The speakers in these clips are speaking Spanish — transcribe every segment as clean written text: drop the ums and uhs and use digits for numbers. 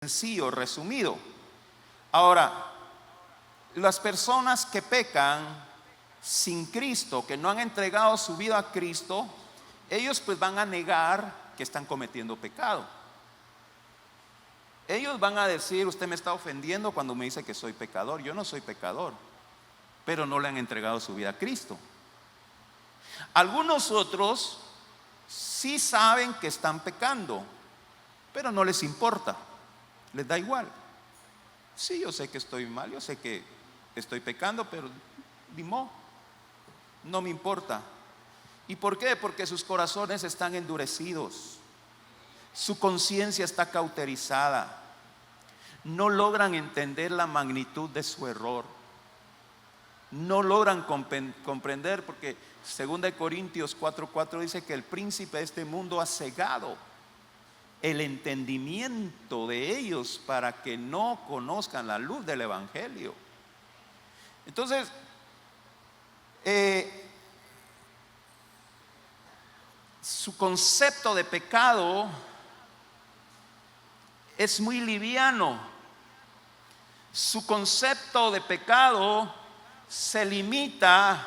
sencillo, resumido. Ahora, las personas que pecan sin Cristo, que no han entregado su vida a Cristo, ellos pues van a negar que están cometiendo pecado. Ellos van a decir: usted me está ofendiendo cuando me dice que soy pecador. Yo no soy pecador, pero no le han entregado su vida a Cristo. Algunos otros sí saben que están pecando, pero no les importa, les da igual. Sí, yo sé que estoy mal, yo sé que estoy pecando, pero ni modo, no me importa. ¿Y por qué? Porque sus corazones están endurecidos, su conciencia está cauterizada, no logran entender la magnitud de su error, no logran comprender, porque 2 Corintios 4:4 dice que el príncipe de este mundo ha cegado el entendimiento de ellos para que no conozcan la luz del evangelio. Entonces, su concepto de pecado es muy liviano. Su concepto de pecado se limita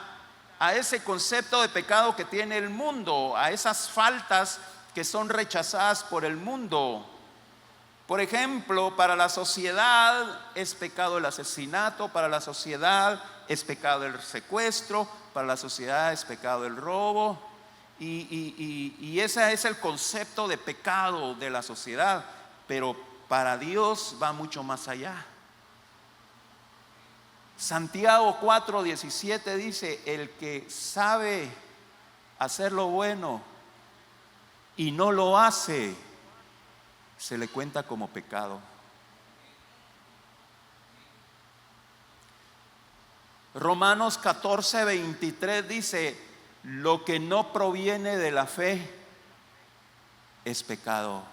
a ese concepto de pecado que tiene el mundo, a esas faltas que son rechazadas por el mundo. Por ejemplo, para la sociedad es pecado el asesinato, para la sociedad es pecado el secuestro, para la sociedad es pecado el robo, y ese es el concepto de pecado de la sociedad. Pero para Dios va mucho más allá. Santiago 4:17 dice: el que sabe hacer lo bueno y no lo hace, se le cuenta como pecado. Romanos 14:23 dice: lo que no proviene de la fe es pecado.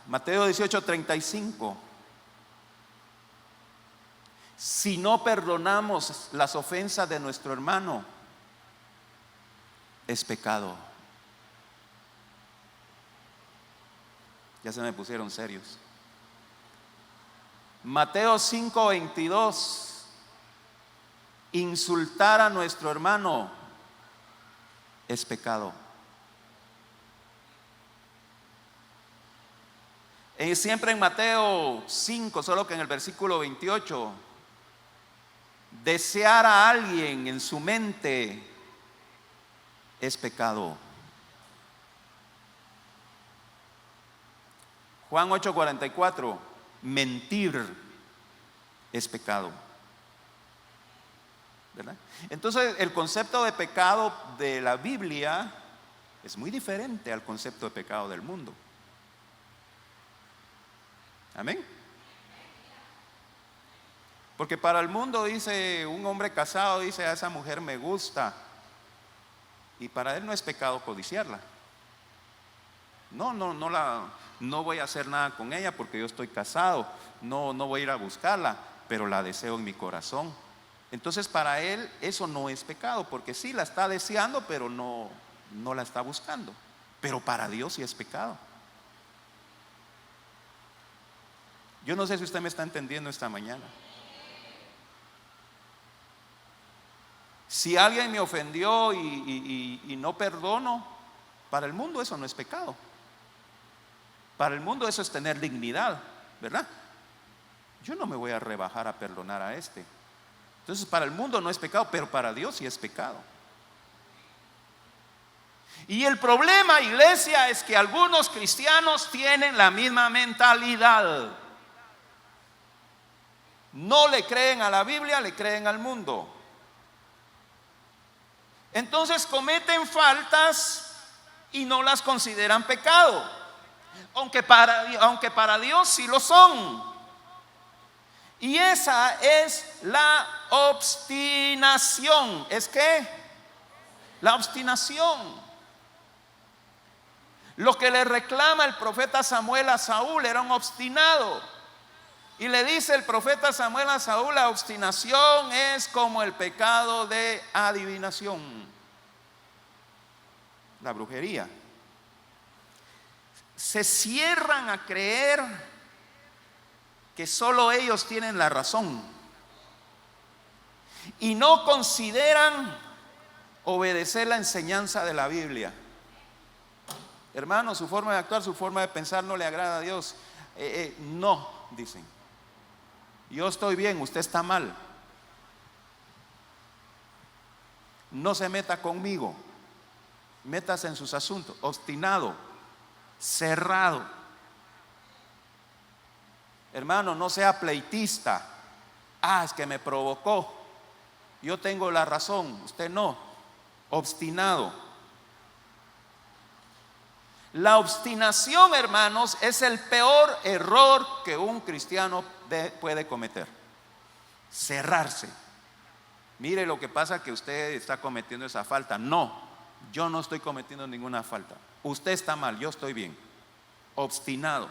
Mateo 18:35: si no perdonamos las ofensas de nuestro hermano, es pecado. Ya se me pusieron serios. Mateo 5:22: insultar a nuestro hermano es pecado. Siempre en Mateo 5, solo que en el versículo 28, desear a alguien en su mente es pecado. Juan 8:44: mentir es pecado. ¿Verdad? Entonces, el concepto de pecado de la Biblia es muy diferente al concepto de pecado del mundo. Amén. Porque para el mundo, dice un hombre casado, dice: a esa mujer me gusta, y para él no es pecado codiciarla. No voy a hacer nada con ella porque yo estoy casado, no voy a ir a buscarla, pero la deseo en mi corazón. Entonces para él eso no es pecado, porque sí la está deseando, pero no la está buscando. Pero para Dios sí es pecado. Yo no sé si usted me está entendiendo esta mañana. Si alguien me ofendió y no perdono, para el mundo eso no es pecado. Para el mundo eso es tener dignidad, ¿verdad? Yo no me voy a rebajar a perdonar a este. Entonces para el mundo no es pecado, pero para Dios sí es pecado. Y el problema, iglesia, es que algunos cristianos tienen la misma mentalidad. No le creen a la Biblia, le creen al mundo. Entonces cometen faltas y no las consideran pecado, aunque para Dios sí lo son. Y esa es la obstinación. ¿Es qué? La obstinación. Lo que le reclama el profeta Samuel a Saúl: era un obstinado. Y le dice el profeta Samuel a Saúl: la obstinación es como el pecado de adivinación, la brujería. se cierran a creer que solo ellos tienen la razón y no consideran obedecer la enseñanza de la Biblia. Hermano, su forma de actuar, su forma de pensar no le agrada a Dios. No, dicen. Yo estoy bien, usted está mal. No se meta conmigo. Métase en sus asuntos. Obstinado, cerrado. Hermano, no sea pleitista. Es que me provocó. Yo tengo la razón, usted no. Obstinado. La obstinación, hermanos, es el peor error que un cristiano puede cometer. Cerrarse. Mire lo que pasa, que usted está cometiendo esa falta. No, yo no estoy cometiendo ninguna falta. Usted está mal, yo estoy bien. Obstinado.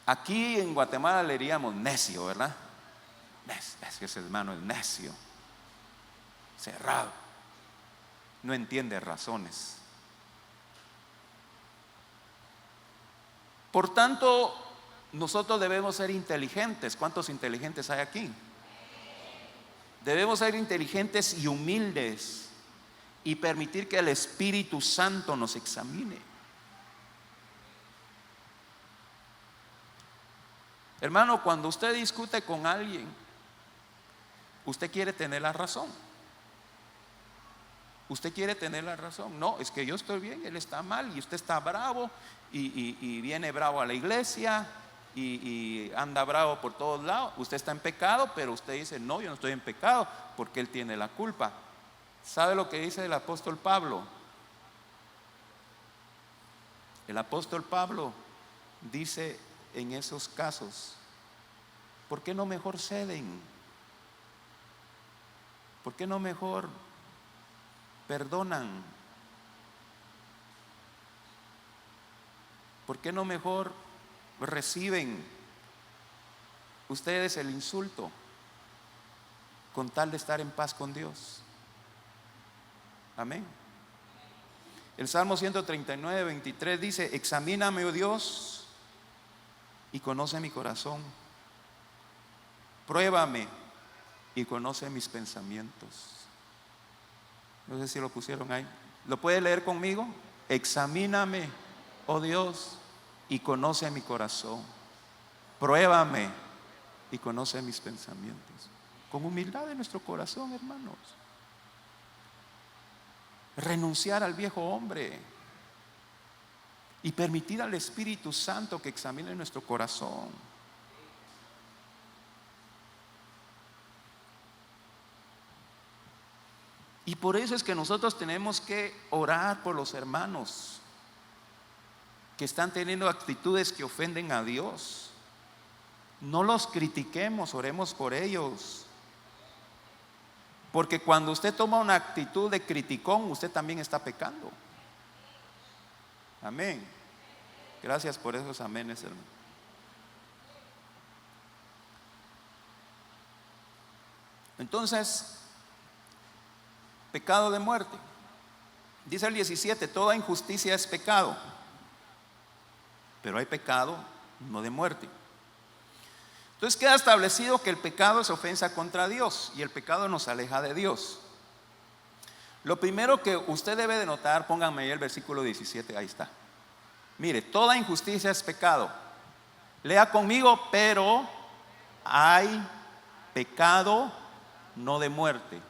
Aquí en Guatemala le diríamos necio, ¿verdad? Ese hermano es necio, cerrado, no entiende razones. Por tanto, nosotros debemos ser inteligentes. ¿Cuántos inteligentes hay aquí? Debemos ser inteligentes y humildes y permitir que el Espíritu Santo nos examine. Hermano, cuando usted discute con alguien, usted quiere tener la razón. Usted quiere tener la razón. No, es que yo estoy bien, él está mal y usted está bravo y viene bravo a la iglesia y anda bravo por todos lados. Usted está en pecado, pero usted dice, no, yo no estoy en pecado porque él tiene la culpa. ¿Sabe lo que dice el apóstol Pablo? El apóstol Pablo dice en esos casos, ¿por qué no mejor ceden? ¿Por qué no mejor perdonan? ¿Por qué no mejor reciben ustedes el insulto con tal de estar en paz con Dios? Amén. El Salmo 139, 23 dice: examíname, oh Dios, y conoce mi corazón. Pruébame y conoce mis pensamientos. No sé si lo pusieron ahí. ¿Lo puede leer conmigo? Examíname, oh Dios, y conoce mi corazón. Pruébame y conoce mis pensamientos. Con humildad en nuestro corazón, hermanos. Renunciar al viejo hombre y permitir al Espíritu Santo que examine nuestro corazón. Y por eso es que nosotros tenemos que orar por los hermanos que están teniendo actitudes que ofenden a Dios. No los critiquemos, oremos por ellos. Porque cuando usted toma una actitud de criticón, usted también está pecando. Amén. Gracias por esos amenes, hermano. Entonces, pecado de muerte. Dice el 17: toda injusticia es pecado, pero hay pecado no de muerte. Entonces queda establecido que el pecado es ofensa contra Dios y el pecado nos aleja de Dios. Lo primero que usted debe de notar, pónganme ahí el versículo 17, ahí está. Mire, toda injusticia es pecado. Lea conmigo: pero hay pecado no de muerte.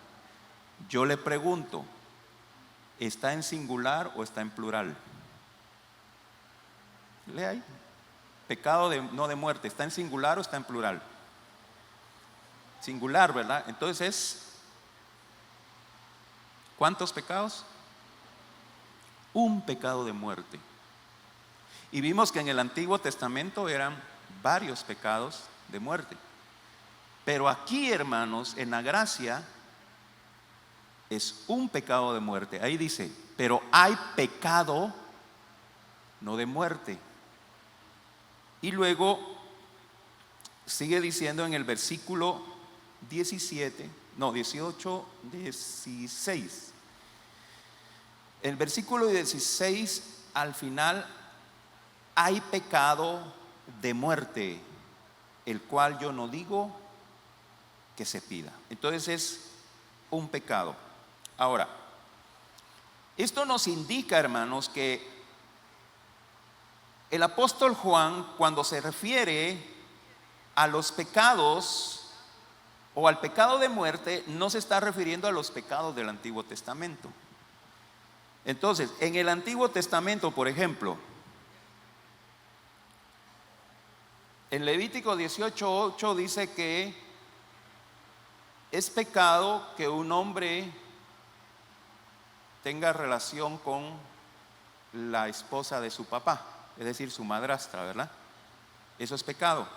Yo le pregunto, ¿está en singular o está en plural? Lea ahí. Pecado no de muerte, ¿está en singular o está en plural? Singular, ¿verdad? Entonces, ¿cuántos pecados? Un pecado de muerte. Y vimos que en el Antiguo Testamento eran varios pecados de muerte. Pero aquí, hermanos, en la gracia es un pecado de muerte. Ahí dice: pero hay pecado no de muerte. Y luego sigue diciendo en el versículo 18, 16: El versículo 16 al final: hay pecado de muerte, el cual yo no digo que se pida. Entonces es un pecado. Ahora, esto nos indica, hermanos, que el apóstol Juan, cuando se refiere a los pecados o al pecado de muerte, no se está refiriendo a los pecados del Antiguo Testamento. Entonces, en el Antiguo Testamento, por ejemplo, en Levítico 18:8 dice que es pecado que un hombre tenga relación con la esposa de su papá, es decir, su madrastra, ¿verdad? Eso es pecado.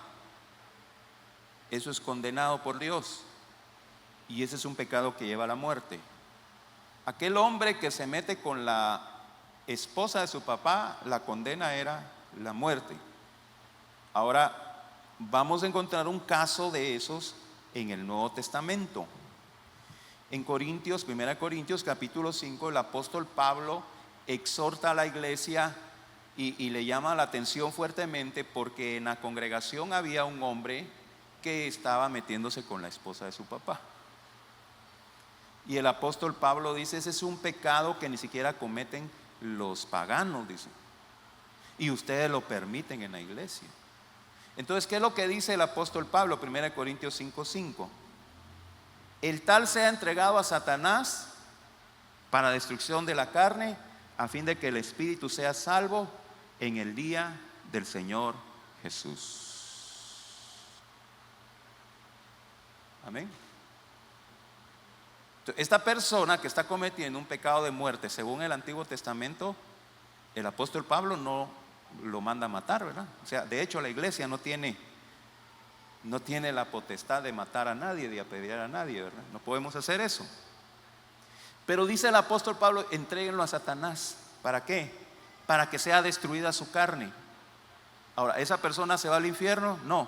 Eso es condenado por Dios. Y ese es un pecado que lleva a la muerte. Aquel hombre que se mete con la esposa de su papá, la condena era la muerte. Ahora vamos a encontrar un caso de esos en el Nuevo Testamento. En Corintios, 1 Corintios capítulo 5, el apóstol Pablo exhorta a la iglesia y le llama la atención fuertemente, porque en la congregación había un hombre que estaba metiéndose con la esposa de su papá. Y el apóstol Pablo dice: ese es un pecado que ni siquiera cometen los paganos, dice, y ustedes lo permiten en la iglesia. Entonces, ¿qué es lo que dice el apóstol Pablo? 1 Corintios 5:5: el tal sea entregado a Satanás para destrucción de la carne, a fin de que el espíritu sea salvo en el día del Señor Jesús. Amén. Esta persona que está cometiendo un pecado de muerte según el Antiguo Testamento, el apóstol Pablo no lo manda a matar, ¿verdad? O sea, de hecho la iglesia no tiene la potestad de matar a nadie, de apedrear a nadie, ¿verdad? No podemos hacer eso. Pero dice el apóstol Pablo: entréguenlo a Satanás. ¿Para qué? Para que sea destruida su carne. Ahora, ¿esa persona se va al infierno? No,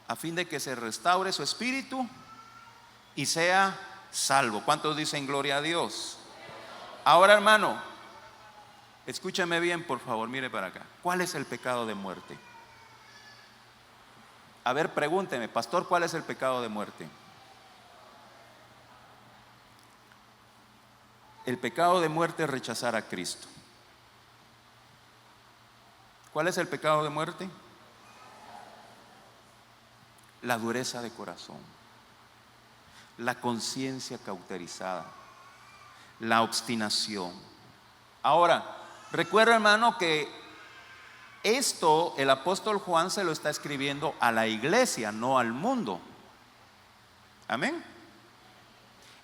a fin de que se restaure su espíritu y sea salvo. ¿Cuántos dicen gloria a Dios? Ahora, hermano, escúchame bien, por favor, mire para acá. ¿Cuál es el pecado de muerte? A ver, pregúnteme, pastor, ¿cuál es el pecado de muerte? El pecado de muerte es rechazar a Cristo. ¿Cuál es el pecado de muerte? La dureza de corazón, la conciencia cauterizada, la obstinación. Ahora, recuerda, hermano, que esto el apóstol Juan se lo está escribiendo a la iglesia, no al mundo. Amén.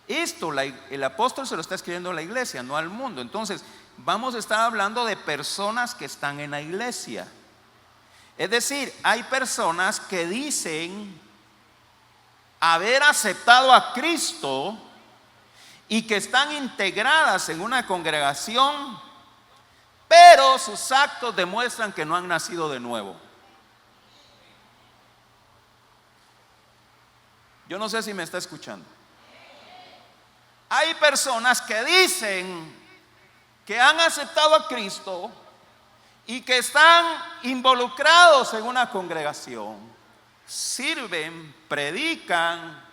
Esto el apóstol se lo está escribiendo a la iglesia, no al mundo. Entonces vamos a estar hablando de personas que están en la iglesia. Es decir, hay personas que dicen haber aceptado a Cristo y que están integradas en una congregación, pero sus actos demuestran que no han nacido de nuevo. Yo no sé si me está escuchando. Hay personas que dicen que han aceptado a Cristo y que están involucrados en una congregación, sirven, predican,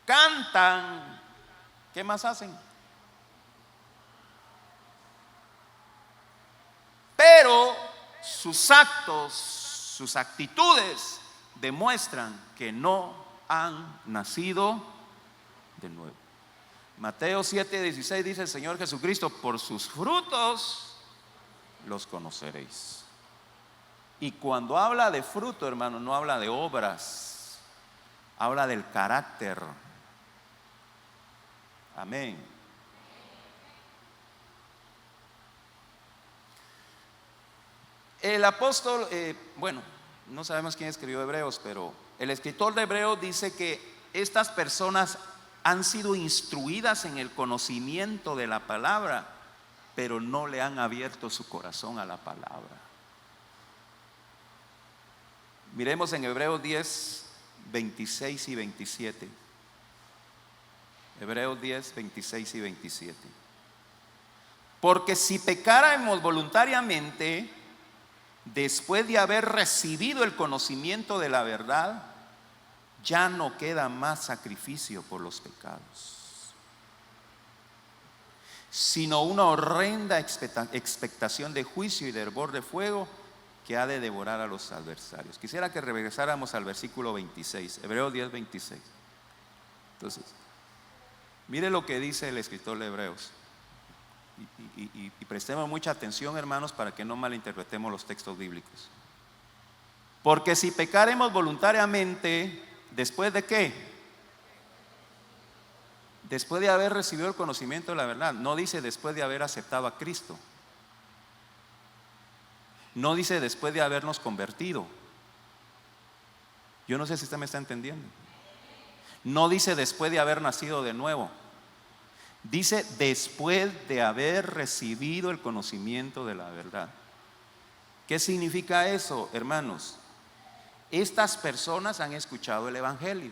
cantan. ¿Qué más hacen? Pero sus actos, sus actitudes demuestran que no han nacido de nuevo. Mateo 7:16 dice el Señor Jesucristo: por sus frutos los conoceréis. Y cuando habla de fruto, hermano, no habla de obras, habla del carácter. Amén. El apóstol, bueno, no sabemos quién escribió Hebreos, pero el escritor de Hebreos dice que estas personas han sido instruidas en el conocimiento de la palabra, pero no le han abierto su corazón a la palabra. Miremos en Hebreos 10, 26 y 27. Hebreos 10, 26 y 27. Porque si pecáramos voluntariamente, después de haber recibido el conocimiento de la verdad, ya no queda más sacrificio por los pecados, sino una horrenda expectación de juicio y de hervor de fuego que ha de devorar a los adversarios. Quisiera que regresáramos al versículo 26, Hebreos 10, 26. Entonces, mire lo que dice el escritor de Hebreos. Y prestemos mucha atención, hermanos, para que no malinterpretemos los textos bíblicos. Porque si pecaremos voluntariamente, ¿después de qué? Después de haber recibido el conocimiento de la verdad. No dice después de haber aceptado a Cristo. No dice después de habernos convertido. Yo no sé si usted me está entendiendo. No dice después de haber nacido de nuevo. Dice después de haber recibido el conocimiento de la verdad. ¿Qué significa eso, hermanos? Estas personas han escuchado el Evangelio.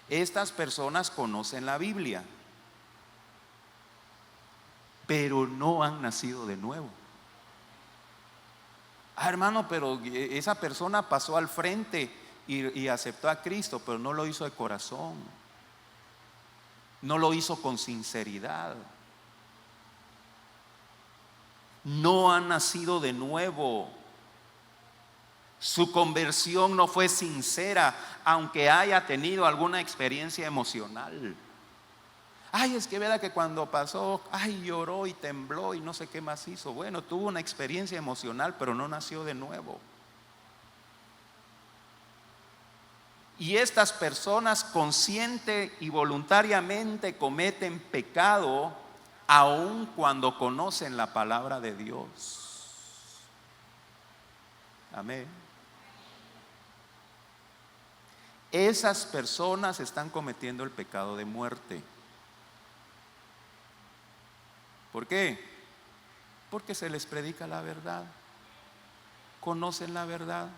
Estas personas conocen la Biblia, pero no han nacido de nuevo. Hermano, pero esa persona pasó al frente y aceptó a Cristo, pero no lo hizo de corazón. No lo hizo con sinceridad. No han nacido de nuevo. Su conversión no fue sincera, aunque haya tenido alguna experiencia emocional. Ay, es que verdad que cuando pasó, ay, lloró y tembló y no sé qué más hizo. Bueno, tuvo una experiencia emocional, pero no nació de nuevo. Y estas personas consciente y voluntariamente cometen pecado, aun cuando conocen la palabra de Dios. Amén. Esas personas están cometiendo el pecado de muerte. ¿Por qué? Porque se les predica la verdad, conocen la verdad,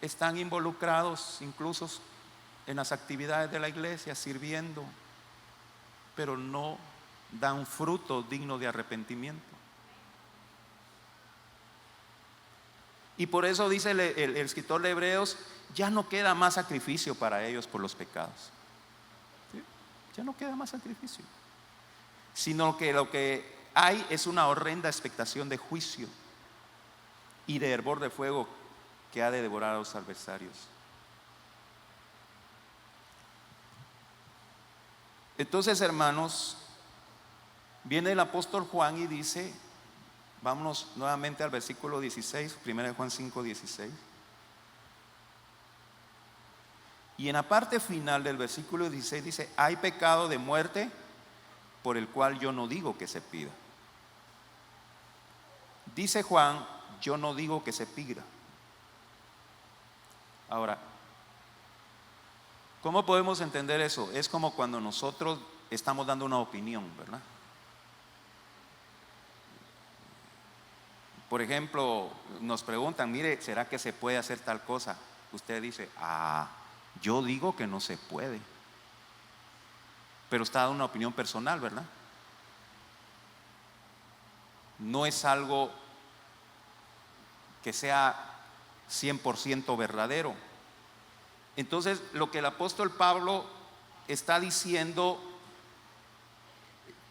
están involucrados incluso en las actividades de la iglesia, sirviendo, pero no dan fruto digno de arrepentimiento. Y por eso dice el escritor de Hebreos, ya no queda más sacrificio para ellos por los pecados. ¿Sí? Ya no queda más sacrificio, sino que lo que hay es una horrenda expectación de juicio y de hervor de fuego que ha de devorar a los adversarios. Entonces, hermanos, viene el apóstol Juan y dice, vámonos nuevamente al versículo 16, 1 Juan 5, 16. Y en la parte final del versículo 16 dice, hay pecado de muerte por el cual yo no digo que se pida. Dice Juan, yo no digo que se pida. Ahora, ¿cómo podemos entender eso? Es como cuando nosotros estamos dando una opinión, ¿verdad? Por ejemplo, nos preguntan, mire, ¿será que se puede hacer tal cosa? Usted dice, yo digo que no se puede. Pero está dando una opinión personal, ¿verdad? No es algo que sea 100% verdadero. Entonces, lo que el apóstol Pablo está diciendo,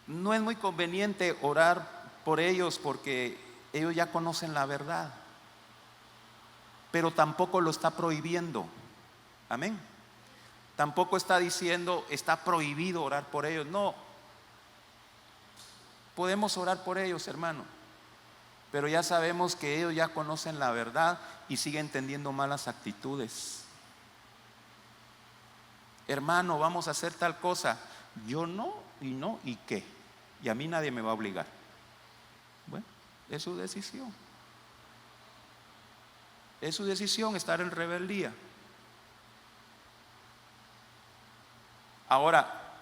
no es muy conveniente orar por ellos porque ellos ya conocen la verdad, pero tampoco lo está prohibiendo. Amén. Tampoco está diciendo está prohibido orar por ellos. No, podemos orar por ellos, hermano, pero ya sabemos que ellos ya conocen la verdad y siguen teniendo malas actitudes. Hermano, vamos a hacer tal cosa. Yo no, ¿y qué? Y a mí nadie me va a obligar. Bueno, es su decisión. Es su decisión estar en rebeldía. Ahora,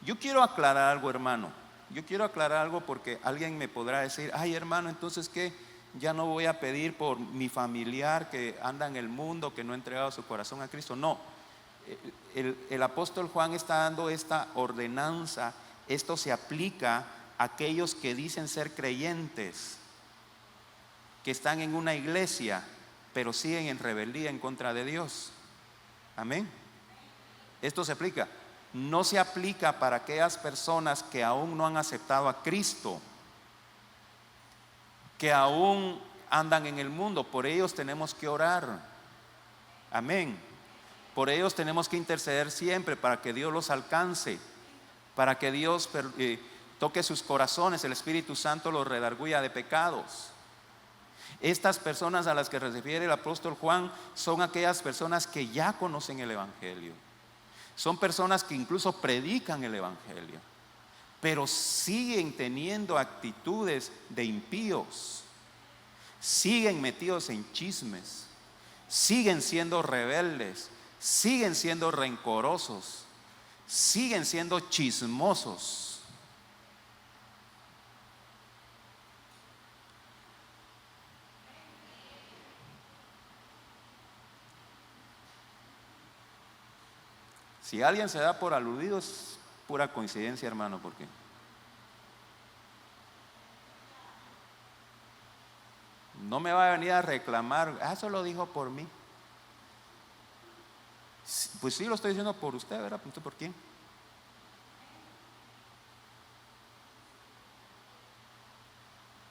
yo quiero aclarar algo, hermano. Yo quiero aclarar algo porque alguien me podrá decir, ay, hermano, entonces ¿qué? Ya no voy a pedir por mi familiar que anda en el mundo, que no ha entregado su corazón a Cristo. No, el apóstol Juan está dando esta ordenanza Esto se aplica a aquellos que dicen ser creyentes, que están en una iglesia, pero siguen en rebeldía en contra de Dios. Amén. Esto se aplica. No se aplica para aquellas personas que aún no han aceptado a Cristo, que aún andan en el mundo. Por ellos tenemos que orar. Amén. Por ellos tenemos que interceder siempre para que Dios los alcance, para que Dios toque sus corazones, el Espíritu Santo los redarguya de pecados. Estas personas a las que se refiere el apóstol Juan son aquellas personas que ya conocen el Evangelio. Son personas que incluso predican el Evangelio, pero siguen teniendo actitudes de impíos, siguen metidos en chismes, siguen siendo rebeldes, siguen siendo rencorosos, siguen siendo chismosos. Si alguien se da por aludido, es pura coincidencia, hermano, porque no me va a venir a reclamar, eso lo dijo por mí. Pues sí, lo estoy diciendo por usted, ¿verdad? ¿Por quién?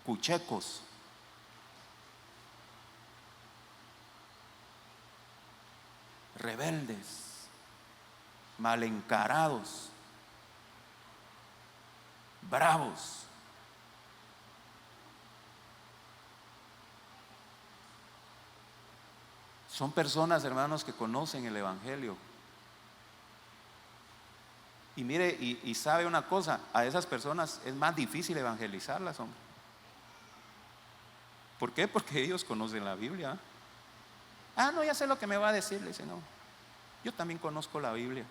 Cuchecos, rebeldes, mal encarados, bravos. Son personas, hermanos, que conocen el Evangelio. Y mire, y sabe una cosa, a esas personas es más difícil evangelizarlas, hombre. ¿Por qué? Porque ellos conocen la Biblia. No, ya sé lo que me va a decir. Le dice, no, yo también conozco la Biblia.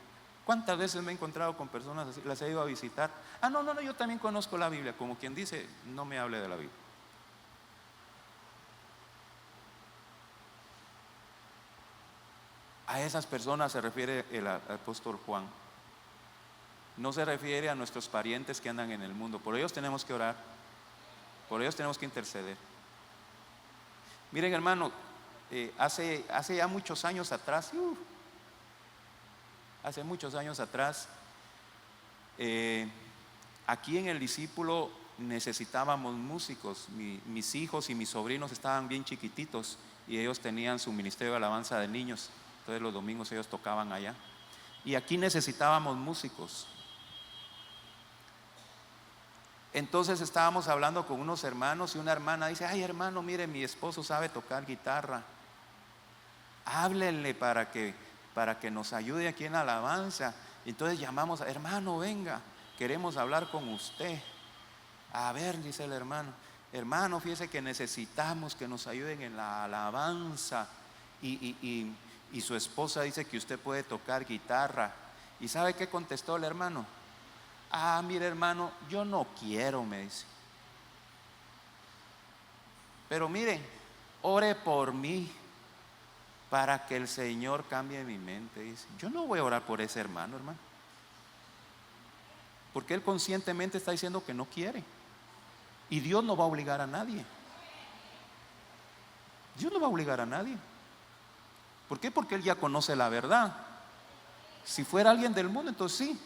¿Cuántas veces me he encontrado con personas así? Las he ido a visitar. No, yo también conozco la Biblia. Como quien dice, no me hable de la Biblia. A esas personas se refiere el apóstol Juan. No se refiere a nuestros parientes que andan en el mundo. Por ellos tenemos que orar, por ellos tenemos que interceder. Miren, hermano, hace ya muchos años atrás, aquí en el discípulo necesitábamos músicos. Mis hijos y mis sobrinos estaban bien chiquititos y ellos tenían su ministerio de alabanza de niños. Entonces los domingos ellos tocaban allá. Y aquí necesitábamos músicos. Entonces estábamos hablando con unos hermanos y una hermana dice, ay hermano, mire, mi esposo sabe tocar guitarra. Háblenle para que nos ayude aquí en la alabanza. Entonces llamamos, hermano, venga, queremos hablar con usted. A ver, dice el hermano, fíjese que necesitamos que nos ayuden en la alabanza. Y su esposa dice que usted puede tocar guitarra. ¿Y sabe qué contestó el hermano? Mire hermano, yo no quiero, me dice. Pero mire, ore por mí para que el Señor cambie mi mente. Dice, yo no voy a orar por ese hermano. Porque él conscientemente está diciendo que no quiere. Y Dios no va a obligar a nadie. Dios no va a obligar a nadie. ¿Por qué? Porque él ya conoce la verdad. Si fuera alguien del mundo, entonces sí.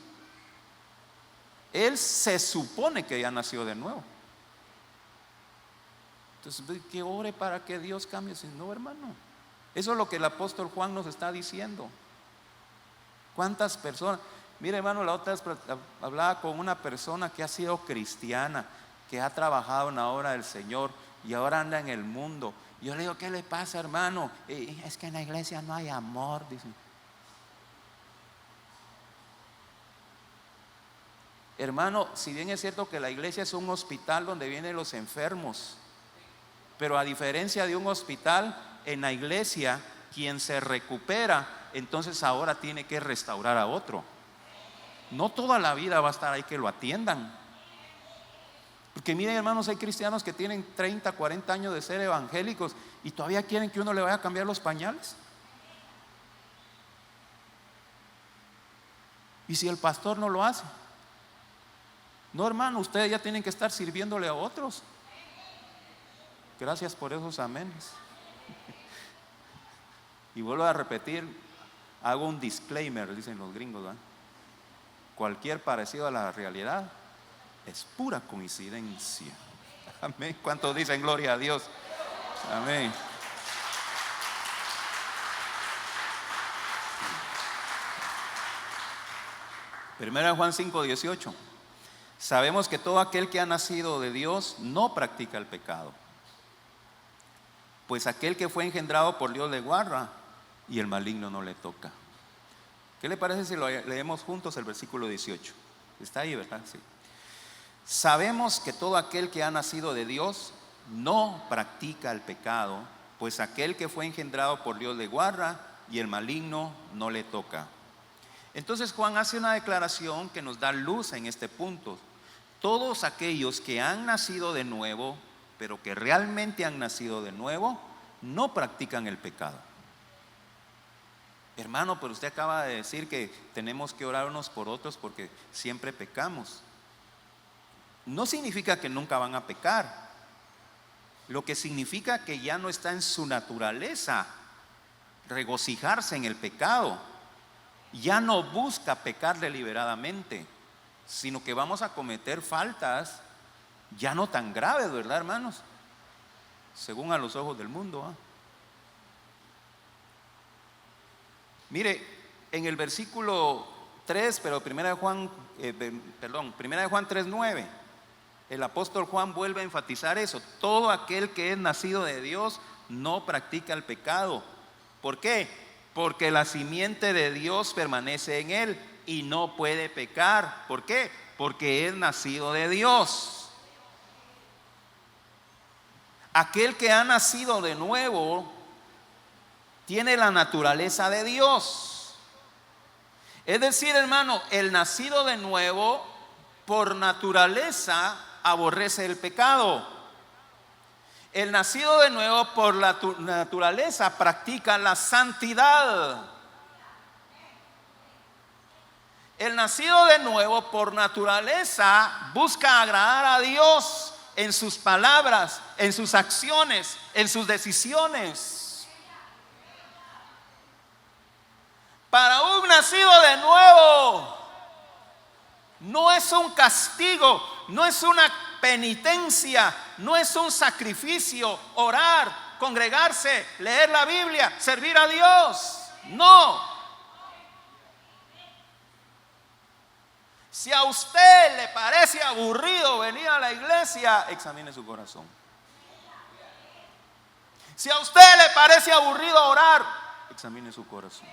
Él se supone que ya nació de nuevo. Entonces, que ore para que Dios cambie. No, hermano. Eso es lo que el apóstol Juan nos está diciendo. ¿Cuántas personas? Mire, hermano, la otra vez hablaba con una persona que ha sido cristiana, que ha trabajado en la obra del Señor y ahora anda en el mundo. Yo le digo, ¿qué le pasa, hermano? Es que en la iglesia no hay amor, dicen. Hermano, si bien es cierto que la iglesia es un hospital donde vienen los enfermos, pero a diferencia de un hospital, en la iglesia quien se recupera, entonces ahora tiene que restaurar a otro. No toda la vida va a estar ahí que lo atiendan. Porque miren, hermanos, hay cristianos que tienen 30, 40 años de ser evangélicos y todavía quieren que uno le vaya a cambiar los pañales. ¿Y si el pastor no lo hace? No, hermano, ustedes ya tienen que estar sirviéndole a otros. Gracias por esos amenes. Y vuelvo a repetir, hago un disclaimer, dicen los gringos, ¿verdad? Cualquier parecido a la realidad es pura coincidencia. Amén. ¿Cuántos dicen gloria a Dios? Amén. Primera de Juan 5:18. Sabemos que todo aquel que ha nacido de Dios no practica el pecado, pues aquel que fue engendrado por Dios le guarda y el maligno no le toca. ¿Qué le parece si lo leemos juntos el versículo 18? Está ahí, ¿verdad? Sí. Sabemos que todo aquel que ha nacido de Dios no practica el pecado, pues aquel que fue engendrado por Dios le guarda y el maligno no le toca. Entonces Juan hace una declaración que nos da luz en este punto. Todos aquellos que han nacido de nuevo, pero que realmente han nacido de nuevo, no practican el pecado. Hermano, pero usted acaba de decir que tenemos que orar unos por otros porque siempre pecamos. No significa que nunca van a pecar. Lo que significa que ya no está en su naturaleza regocijarse en el pecado. Ya no busca pecar deliberadamente, sino que vamos a cometer faltas ya no tan graves, ¿verdad, hermanos? Según a los ojos del mundo, ¿eh? Mire, en el versículo 3, pero primera de Juan 3:9, el apóstol Juan vuelve a enfatizar eso. Todo aquel que es nacido de Dios no practica el pecado. ¿Por qué? Porque la simiente de Dios permanece en él y no puede pecar. ¿Por qué? Porque es nacido de Dios. Aquel que ha nacido de nuevo tiene la naturaleza de Dios. Es decir, hermano, el nacido de nuevo por naturaleza aborrece el pecado. El nacido de nuevo por la naturaleza practica la santidad. El nacido de nuevo por naturaleza busca agradar a Dios en sus palabras, en sus acciones, en sus decisiones. Para un nacido de nuevo no es un castigo, no es una penitencia, no es un sacrificio orar, congregarse, leer la Biblia, servir a Dios. No. Si a usted le parece aburrido venir a la iglesia, examine su corazón. Si a usted le parece aburrido orar, examine su corazón.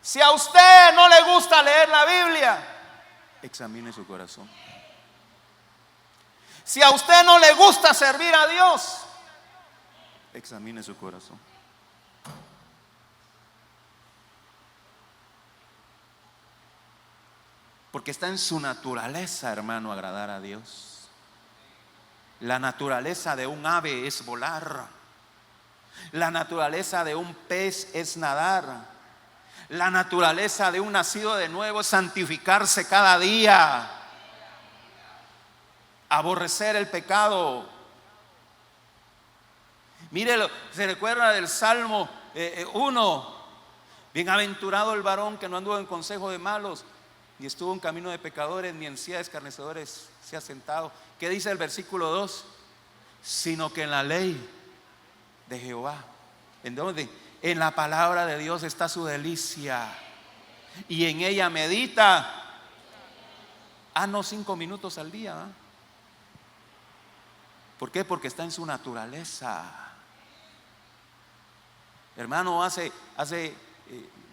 Si a usted no le gusta leer la Biblia, examine su corazón. Si a usted no le gusta servir a Dios, examine su corazón. Porque está en su naturaleza, hermano, agradar a Dios. La naturaleza de un ave es volar. La naturaleza de un pez es nadar. La naturaleza de un nacido de nuevo es santificarse cada día, aborrecer el pecado. Mire, se recuerda del Salmo 1: bienaventurado el varón que no anduvo en consejo de malos, ni estuvo en camino de pecadores, ni en silla de escarnecedores se ha sentado. ¿Qué dice el versículo 2? Sino que en la ley de Jehová, ¿en dónde? En la palabra de Dios está su delicia, y en ella medita. No 5 minutos al día, ¿eh? ¿Por qué? Porque está en su naturaleza. Hermano, hace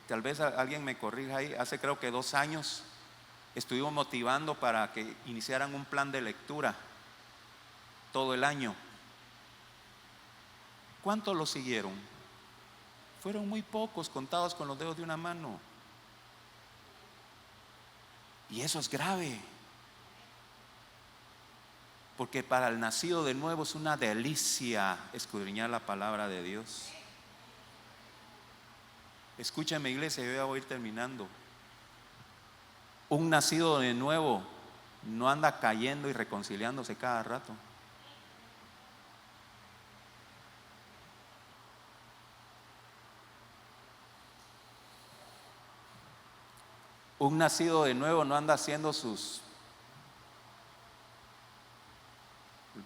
tal vez alguien me corrija ahí, hace creo que 2 años estuvimos motivando para que iniciaran un plan de lectura todo el año. ¿Cuántos lo siguieron? Fueron muy pocos, contados con los dedos de una mano. Y eso es grave, porque para el nacido de nuevo es una delicia escudriñar la palabra de Dios. Escúchame, iglesia, yo ya voy a ir terminando. Un nacido de nuevo no anda cayendo y reconciliándose cada rato. Un nacido de nuevo no anda haciendo sus,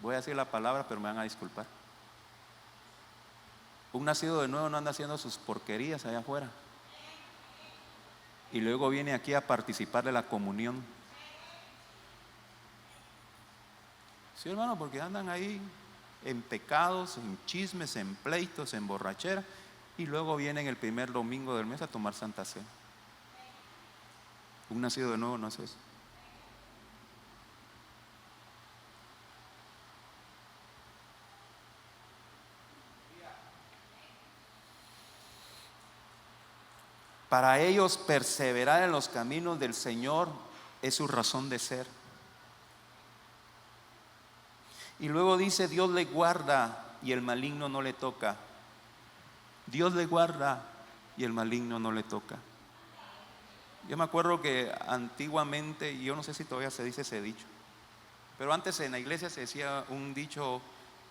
voy a decir la palabra pero me van a disculpar. Un nacido de nuevo no anda haciendo sus porquerías allá afuera y luego viene aquí a participar de la comunión. Sí, hermano, porque andan ahí en pecados, en chismes, en pleitos, en borrachera, y luego vienen el primer domingo del mes a tomar Santa Cena. Un nacido de nuevo no hace eso. Para ellos perseverar en los caminos del Señor es su razón de ser. Y luego dice, Dios le guarda y el maligno no le toca. Dios le guarda y el maligno no le toca. Yo me acuerdo que antiguamente, y yo no sé si todavía se dice ese dicho, pero antes en la iglesia se decía un dicho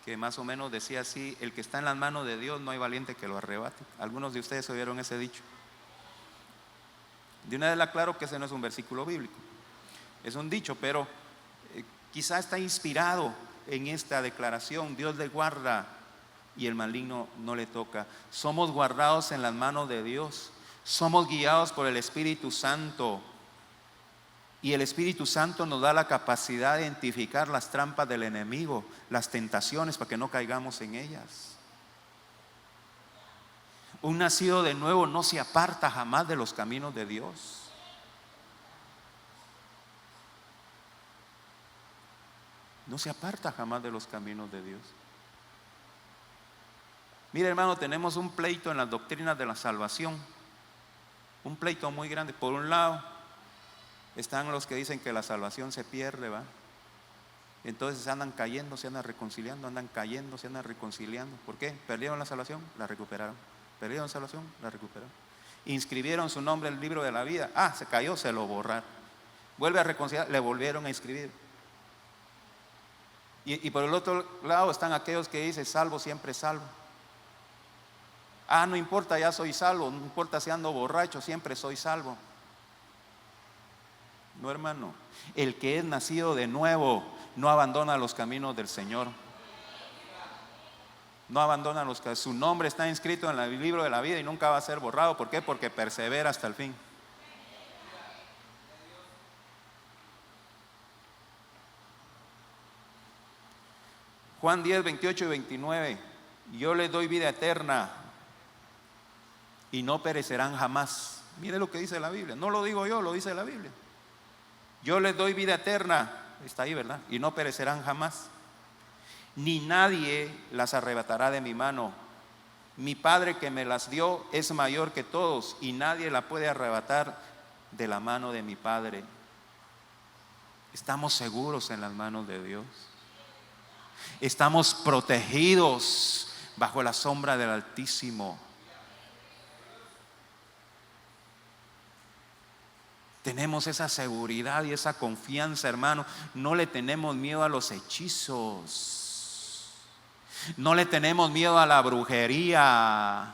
que más o menos decía así: el que está en las manos de Dios no hay valiente que lo arrebate. Algunos de ustedes oyeron ese dicho. De una vez le aclaro que ese no es un versículo bíblico, es un dicho, pero quizá está inspirado en esta declaración: Dios le guarda y el maligno no le toca. Somos guardados en las manos de Dios, somos guiados por el Espíritu Santo, y el Espíritu Santo nos da la capacidad de identificar las trampas del enemigo, las tentaciones, para que no caigamos en ellas. Un nacido de nuevo no se aparta jamás de los caminos de Dios. No se aparta jamás de los caminos de Dios. Mire, hermano, tenemos un pleito en las doctrinas de la salvación, un pleito muy grande. Por un lado están los que dicen que la salvación se pierde, ¿va? Entonces andan cayendo, se andan reconciliando, andan cayendo, se andan reconciliando. ¿Por qué? Perdieron la salvación, la recuperaron. Perdieron la salvación, la recuperaron. Inscribieron su nombre en el libro de la vida. Ah, se cayó, se lo borraron. Vuelve a reconciliar, le volvieron a inscribir. Y por el otro lado están aquellos que dicen: salvo, siempre salvo. Ah, no importa, ya soy salvo. No importa si ando borracho, siempre soy salvo. No, hermano. El que es nacido de nuevo no abandona los caminos del Señor. No abandona los caminos. Su nombre está inscrito en el libro de la vida y nunca va a ser borrado. ¿Por qué? Porque persevera hasta el fin. Juan 10, 28 y 29. Yo les doy vida eterna y no perecerán jamás. Mire lo que dice la Biblia. No lo digo yo, lo dice la Biblia. Yo les doy vida eterna. Está ahí, ¿verdad? Y no perecerán jamás. Ni nadie las arrebatará de mi mano. Mi Padre que me las dio es mayor que todos y nadie la puede arrebatar de la mano de mi Padre. Estamos seguros en las manos de Dios. Estamos protegidos bajo la sombra del Altísimo. Tenemos esa seguridad y esa confianza, hermano. No le tenemos miedo a los hechizos. No le tenemos miedo a la brujería.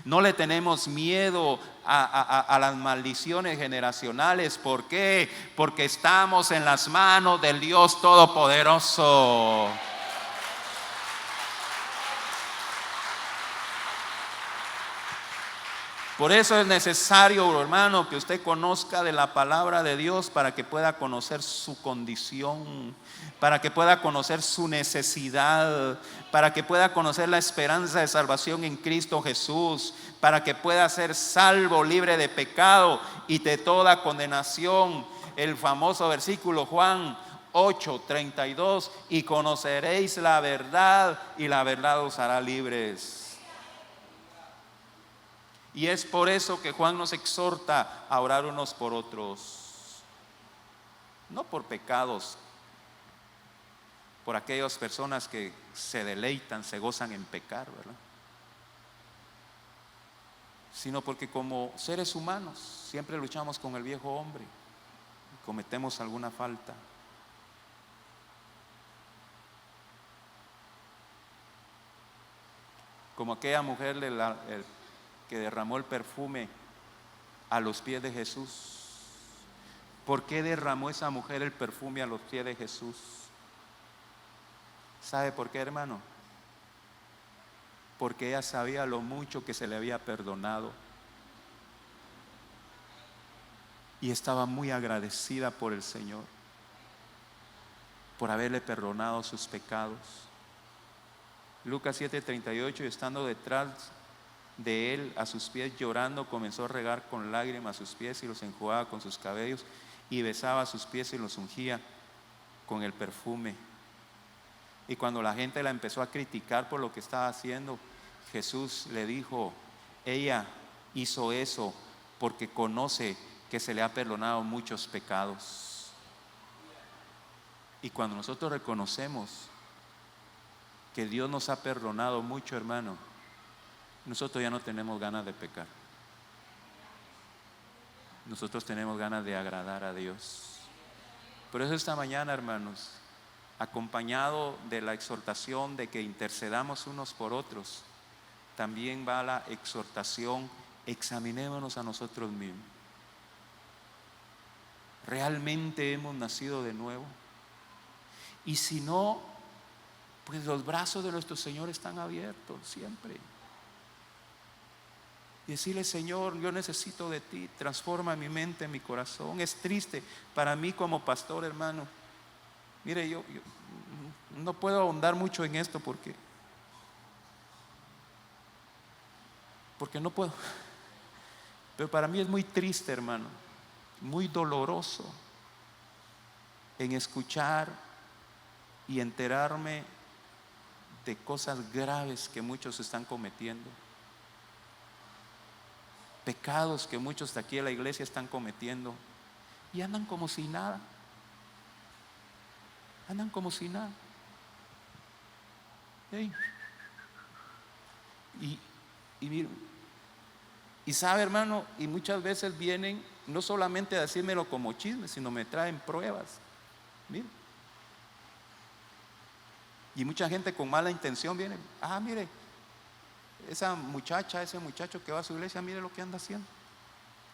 No le tenemos miedo a las maldiciones generacionales. ¿Por qué? Porque estamos en las manos del Dios Todopoderoso. Por eso es necesario, hermano, que usted conozca de la palabra de Dios para que pueda conocer su condición, para que pueda conocer su necesidad, para que pueda conocer la esperanza de salvación en Cristo Jesús, para que pueda ser salvo, libre de pecado y de toda condenación. El famoso versículo Juan 8:32: y conoceréis la verdad y la verdad os hará libres. Y es por eso que Juan nos exhorta a orar unos por otros, no por pecados, por aquellas personas que se deleitan, se gozan en pecar, ¿verdad? Sino porque como seres humanos siempre luchamos con el viejo hombre. cometemos alguna falta. Como aquella mujer que derramó el perfume a los pies de Jesús. ¿Por qué derramó esa mujer el perfume a los pies de Jesús? ¿Sabe por qué, hermano? Porque ella sabía lo mucho que se le había perdonado y estaba muy agradecida por el Señor, por haberle perdonado sus pecados. Lucas 7:38, y estando detrás de él a sus pies llorando, comenzó a regar con lágrimas sus pies y los enjugaba con sus cabellos y besaba sus pies y los ungía con el perfume. Y cuando la gente la empezó a criticar por lo que estaba haciendo, Jesús le dijo: ella hizo eso porque conoce que se le ha perdonado muchos pecados. Y cuando nosotros reconocemos que Dios nos ha perdonado mucho, hermano, nosotros ya no tenemos ganas de pecar. Nosotros tenemos ganas de agradar a Dios. Por eso esta mañana, hermanos, acompañado de la exhortación de que intercedamos unos por otros, también va la exhortación: examinémonos a nosotros mismos. ¿Realmente hemos nacido de nuevo? Y si no, pues los brazos de nuestro Señor están abiertos siempre. Y decirle: Señor, yo necesito de ti, transforma mi mente, mi corazón. Es triste para mí como pastor, hermano. Mire, yo no puedo ahondar mucho en esto porque no puedo. Pero para mí es muy triste, hermano, muy doloroso en escuchar y enterarme de cosas graves que muchos están cometiendo, pecados que muchos de aquí en la iglesia están cometiendo, y andan como si nada. Andan como si nada. ¿Sí? Y sabe, hermano, y muchas veces vienen no solamente a decírmelo como chisme, sino me traen pruebas. Mire. Y mucha gente con mala intención viene: mire, esa muchacha, ese muchacho que va a su iglesia, mire lo que anda haciendo.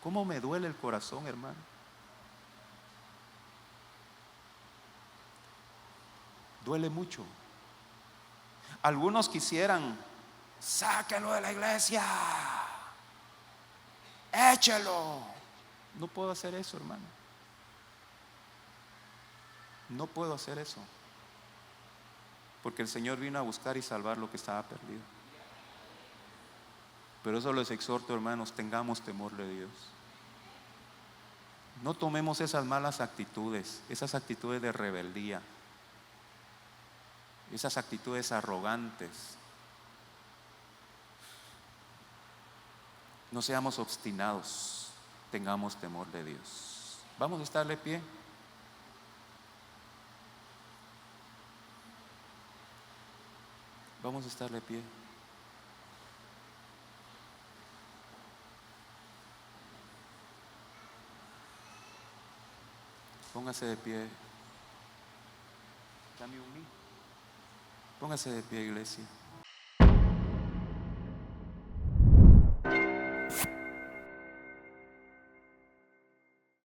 ¿Cómo me duele el corazón, hermano? Duele mucho. Algunos quisieran: sáquenlo de la iglesia, échelo. No puedo hacer eso, hermano. No puedo hacer eso, porque el Señor vino a buscar y salvar lo que estaba perdido. Pero eso les exhorto, hermanos: tengamos temor de Dios. No tomemos esas malas actitudes, esas actitudes de rebeldía, esas actitudes arrogantes. No seamos obstinados, tengamos temor de Dios. Vamos a estar de pie. Vamos a estar de pie. Póngase de pie. Póngase de pie, iglesia.